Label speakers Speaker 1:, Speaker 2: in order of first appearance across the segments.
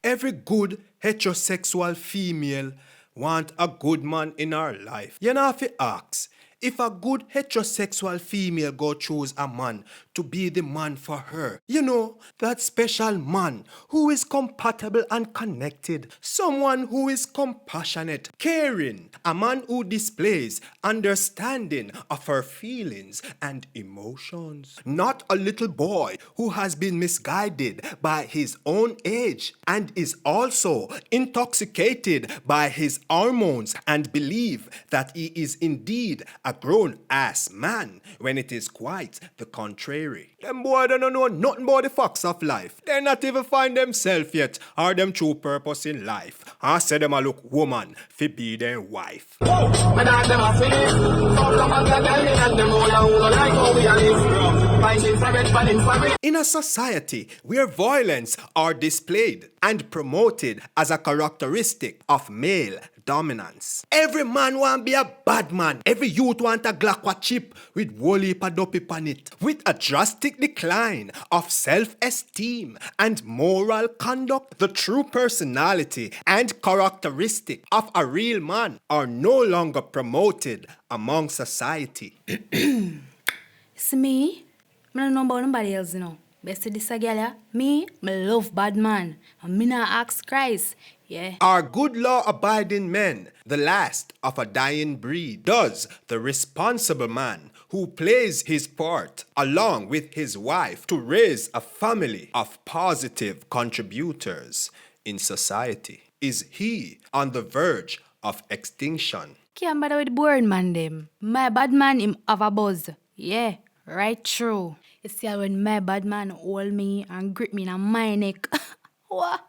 Speaker 1: Every good heterosexual female want a good man in her life. You know if you ask, if a good heterosexual female go choose a man to be the man for her, you know, that special man who is compatible and connected, someone who is compassionate, caring, a man who displays understanding of her feelings and emotions. Not a little boy who has been misguided by his own age and is also intoxicated by his hormones and believe that he is indeed a grown-ass man when it is quite the contrary. Them boy don't know nothing about the facts of life. They not even find themselves yet or them true purpose in life. I say them a look woman fi be their wife. In a society where violence are displayed and promoted as a characteristic of male dominance, every man want be a bad man. Every youth want a Glock chip with woolly padopi pan it. With a drastic decline of self-esteem and moral conduct, the true personality and characteristic of a real man are no longer promoted among society.
Speaker 2: It's me. I don't know about nobody else, you know. But see this girl, yeah? Me love bad man. And me not ask Christ. Yeah.
Speaker 1: Are good law-abiding men the last of a dying breed? Does the responsible man who plays his part along with his wife to raise a family of positive contributors in society, is he on the verge of extinction?
Speaker 2: Can't bother with boring man them. My bad man him have a buzz. Yeah, right true. You see when my bad man hold me and grip me in my neck.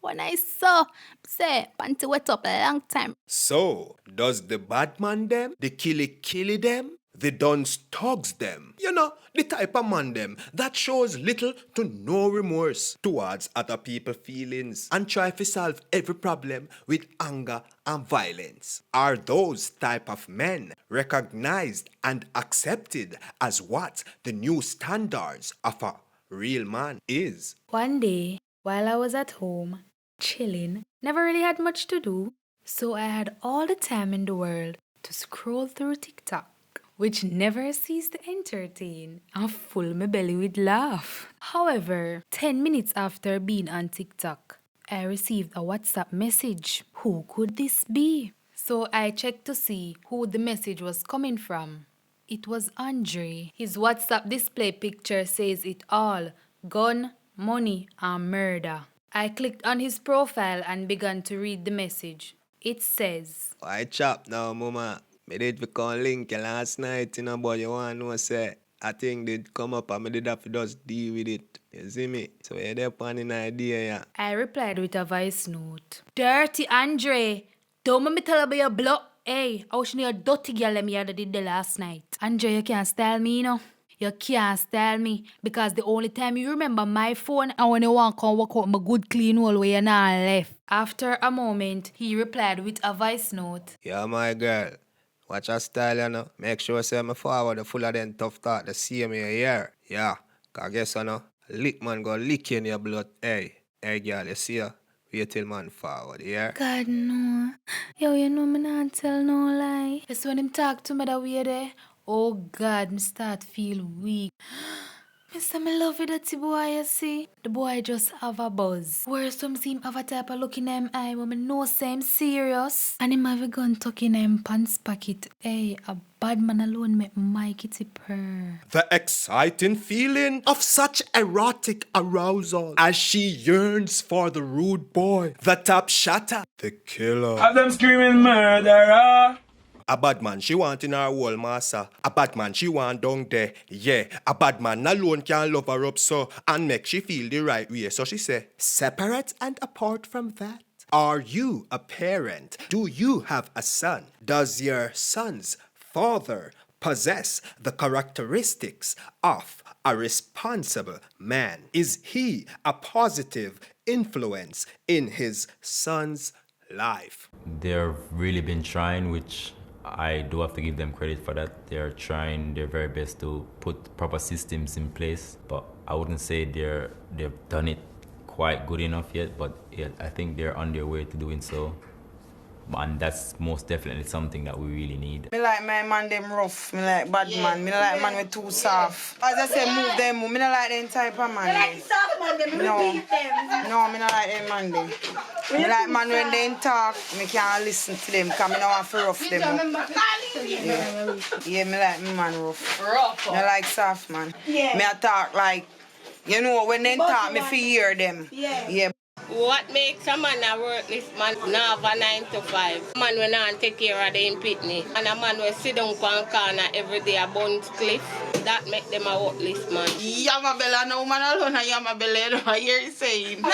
Speaker 2: When I saw, say, panty wet up a long time.
Speaker 1: So, does the bad man them, the killy them, the dunce thugs them, you know, the type of man them that shows little to no remorse towards other people's feelings and try to solve every problem with anger and violence? Are those type of men recognized and accepted as what the new standards of a real man is?
Speaker 2: One day, while I was at home, chilling, never really had much to do, so I had all the time in the world to scroll through TikTok, which never ceased to entertain and full my belly with laugh. However, 10 minutes after being on TikTok, I received a WhatsApp message. Who could this be? So I checked to see who the message was coming from. It was Andre. His WhatsApp display picture says it all: gun, money, and murder. I clicked on his profile and began to read the message. It says,
Speaker 1: I chop now, mama. Me did become link last night, you know, but you want to know, say, I think did come up and me did have to just deal with it. You see me? So you're there on an idea, yeah.
Speaker 2: I replied with a voice note. Dirty Andre, don't make me tell about your blood. Hey, I was near a dirty girl me that did the last night. Andre, you can't style me, you know. You can't style me because the only time you remember my phone and when you want to come work out my good clean wall where you not left. After a moment, he replied with a voice note.
Speaker 1: Yeah, my girl. Watch your style, you know. Make sure say me forward the full of them tough talk the same year. Yeah. Cause guess you know, lick man go lick in your blood. Hey, girl, you see her? Wait till man forward, yeah?
Speaker 2: God, no. Yo, you know me not tell no lie. It's when him talk to me that way there. Oh God, me start feel weak. Mister, me love it that boy, you see. The boy just have a buzz. Where some see him have a type of look in him eye when me know say him serious. And him have a gun tuck in him pants pocket. Hey, a bad man alone make my kitty purr.
Speaker 1: The exciting feeling of such erotic arousal as she yearns for the rude boy, the top shatter, the killer.
Speaker 3: Have them screaming murderer.
Speaker 1: A bad man she want in her whole massa. A bad man she want down there. Yeah, a bad man alone can love her up so and make she feel the right way. So she say, separate and apart from that, are you a parent? Do you have a son? Does your son's father possess the characteristics of a responsible man? Is he a positive influence in his son's life?
Speaker 4: They've really been trying, which I do have to give them credit for that. They're trying their very best to put proper systems in place, but I wouldn't say they've done it quite good enough yet, but I think they're on their way to doing so. And that's most definitely something that we really need.
Speaker 5: Me like my man them rough, me like bad man, me like man with too soft. As I say, move them, me not like them type of man.
Speaker 6: You like soft man, them repeat them.
Speaker 5: No, me not like them man them. Me like man when they talk, me can't listen to them, cause me don't want to rough them up. Yeah, me like me man rough.
Speaker 6: Rough.
Speaker 5: Me like soft man.
Speaker 6: Yeah.
Speaker 5: Me a talk like, you know, when they talk, me feel hear them.
Speaker 6: Yeah.
Speaker 7: What makes a man a worthless man now have a 9 to 5? A man when not take care of them pitney. And a man will sit down on corner every day a bunt cliff. That make them a worthless man.
Speaker 5: Yamabella, no man alone a Yamabella, I hear you saying. No,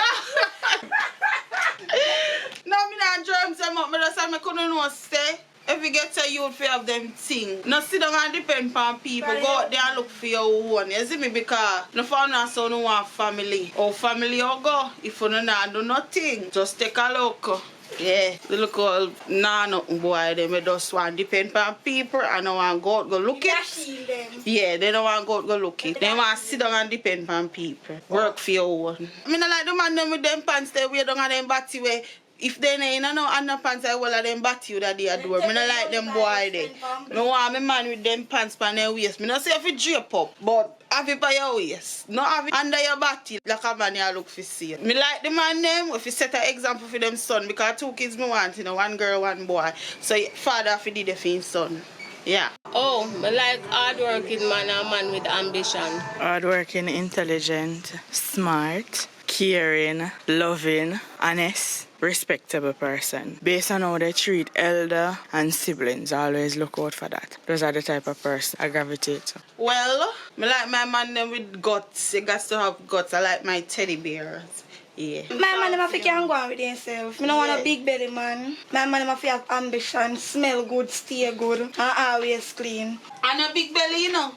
Speaker 5: me not germs them up, me just say me couldn't know stay. If you get a youth for have them thing, not sit down and depend on people. Go out there and look for your own. You see me? Because no found out so no want family. Or family or go. If you don't do nothing, just take a look. Yeah, the look all nothing boy, they just want to depend on people and don't want to go out go look it. Yeah, they don't want to go out go look it. They want to sit down and depend on people. Work for your own. I mean, I like the man them with them pants they wear down and them body way. If they ain't no underpants, I will have them batty that they adore. Me not like them boy there. Me want me man with them pants on their waist. Me not say if you drape up, but have it by your waist. Not have it under your body like a man you look for see. Me like the man them if you set an example for them son because 2 kids me want, you know, 1 girl, 1 boy. So father have to do the for his son. Yeah.
Speaker 7: Oh, me like hard-working man and man with ambition.
Speaker 8: Hardworking, intelligent, smart, caring, loving, honest, respectable person. Based on how they treat elder and siblings, I always look out for that. Those are the type of person I gravitate to.
Speaker 5: Well, me like my man them with guts. You got to have guts. I like my teddy bears. Yeah.
Speaker 6: My man never can go on with himself. I don't want a big belly man. My man never have ambition, smell good, stay good, and always clean.
Speaker 5: And a big belly, you know.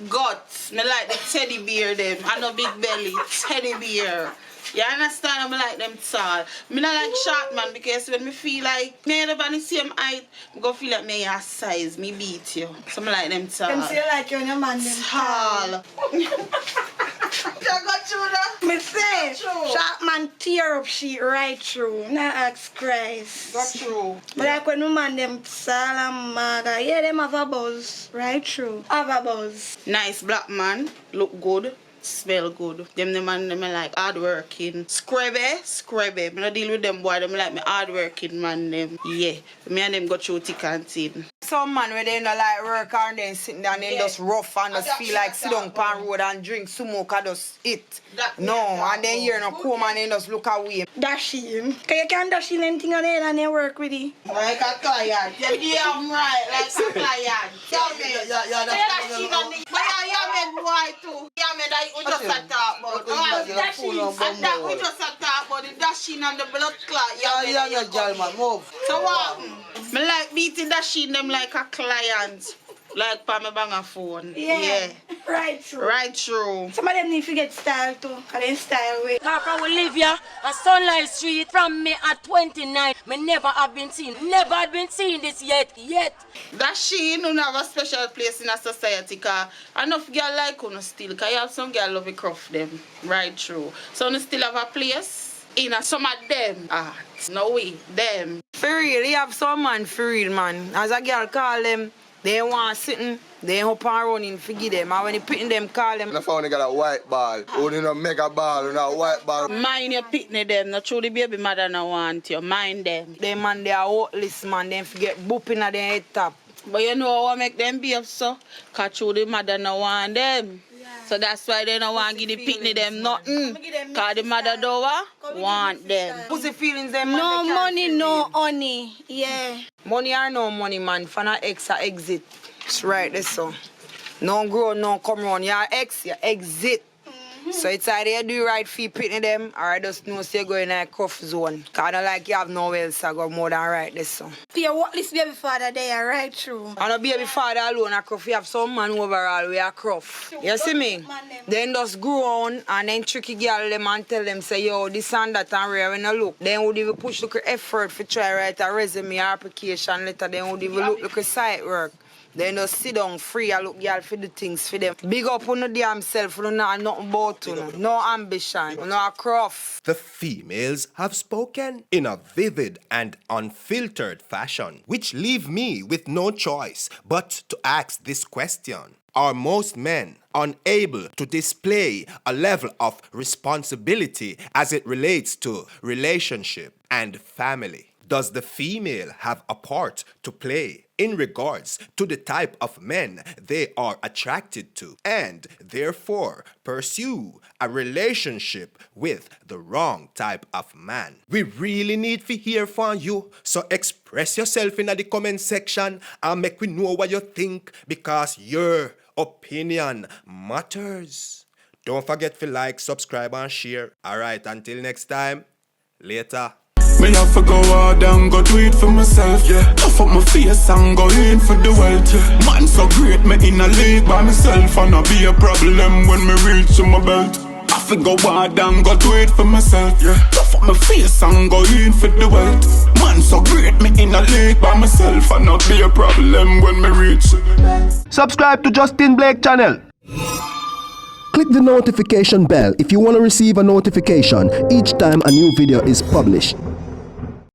Speaker 5: Guts. Me like the teddy bear them. And a big belly. Teddy bear. You understand? I like them tall. Me not like short man because when me feel like me and the same height, I go feel like me your size, me beat you. So I like them tall.
Speaker 6: Them say like you and your man them
Speaker 5: tall. You got through that?
Speaker 6: Me say, short man tear up sheet right through. Not ask Christ.
Speaker 5: Got through.
Speaker 6: But like when the man them tall and maga, yeah, them have a buzz. Right through. Have a buzz.
Speaker 5: Nice black man, look good. Smell good. Them the man them like hardworking. Scrubby. Me not deal with them boy, them like me hardworking man them. Yeah. Me and them go through thick and thin. Some man where they not like work and then sitting down and just rough and just feel like sit down pan road and drink smoke and just eat. No, and then here no come and then just look away.
Speaker 6: Dash in. Cause you can dash in anything on it and then work with it.
Speaker 5: Like a client. You're damn right, like a client. Tell me. But yeah, me boy too. Yeah, me that we just a talk about. And that we just a talk about the dashing and the blood clot. Yeah, girl, man, move. So what? Me like beating dashing them like a client. Like pa me bang a phone.
Speaker 6: Yeah. Right through.
Speaker 5: Right through.
Speaker 6: Some of them need to get style too. Cause they style way.
Speaker 9: Now from Olivia, a Sunlight Street from me at 29. Me never have been seen. Never had been seen this yet.
Speaker 5: That she don't have a special place in a society cause enough girl like you still cause you have some girl love to cruff them. Right through. So you still have a place in some of them. No way. Them. For real, you have some man for real man. As a girl call them. They want sitting, they up and running, forgive them. And when you pitting them, call them.
Speaker 10: I found they got a white ball, only a mega ball, and a white ball.
Speaker 5: Mind your pitting them, not true the baby mother no want you. Mind them. They man, they are worthless man, they forget booping at their head top. But you know what make them behave so? Cause true the mother no want them. So that's why they don't want to give the pitney them nothing. Cause the mother don't want them. Pussy feelings them.
Speaker 6: No money, no honey. Yeah.
Speaker 5: Money or no money, man. For an ex or exit. It's right there, so. No grow, no come round. Your ex, you exit.
Speaker 11: So it's either you do right for pitting them or I just know say you go in a cuff zone. Cause I don't like you have no else I go more than right this song.
Speaker 6: Pia, what this baby father there right through?
Speaker 11: And a baby father alone a cuff. You have some man overall we a cuff. You see me? Then just grow on and then tricky girl them and tell them say yo this and that and rare when I look. Then would even push look effort for try write a resume or application letter. Then would even look a site work. Then just sit down free and look y'all for the things for them. Big up on the damn self, you know nothing about you. No ambition, you know a craft.
Speaker 1: The females have spoken in a vivid and unfiltered fashion, which leave me with no choice but to ask this question. Are most men unable to display a level of responsibility as it relates to relationship and family? Does the female have a part to play in regards to the type of men they are attracted to and therefore pursue a relationship with the wrong type of man? We really need to hear from you, so express yourself in the comment section and make we know what you think because your opinion matters. Don't forget to like, subscribe and share. Alright, until next time, later.
Speaker 3: Me have to go hard and go do it for myself, yeah. Puff up my face and go in for the wealth, yeah. Man so great, me in a league by myself. And not be a problem when me reach to my belt. I have to go hard and go do it for myself, yeah. Puff up my face and go in for the wealth. Man so great, me in a league by myself. And not be a problem when me reach.
Speaker 1: Subscribe to Justin Blake channel. Click the notification bell if you want to receive a notification each time a new video is published.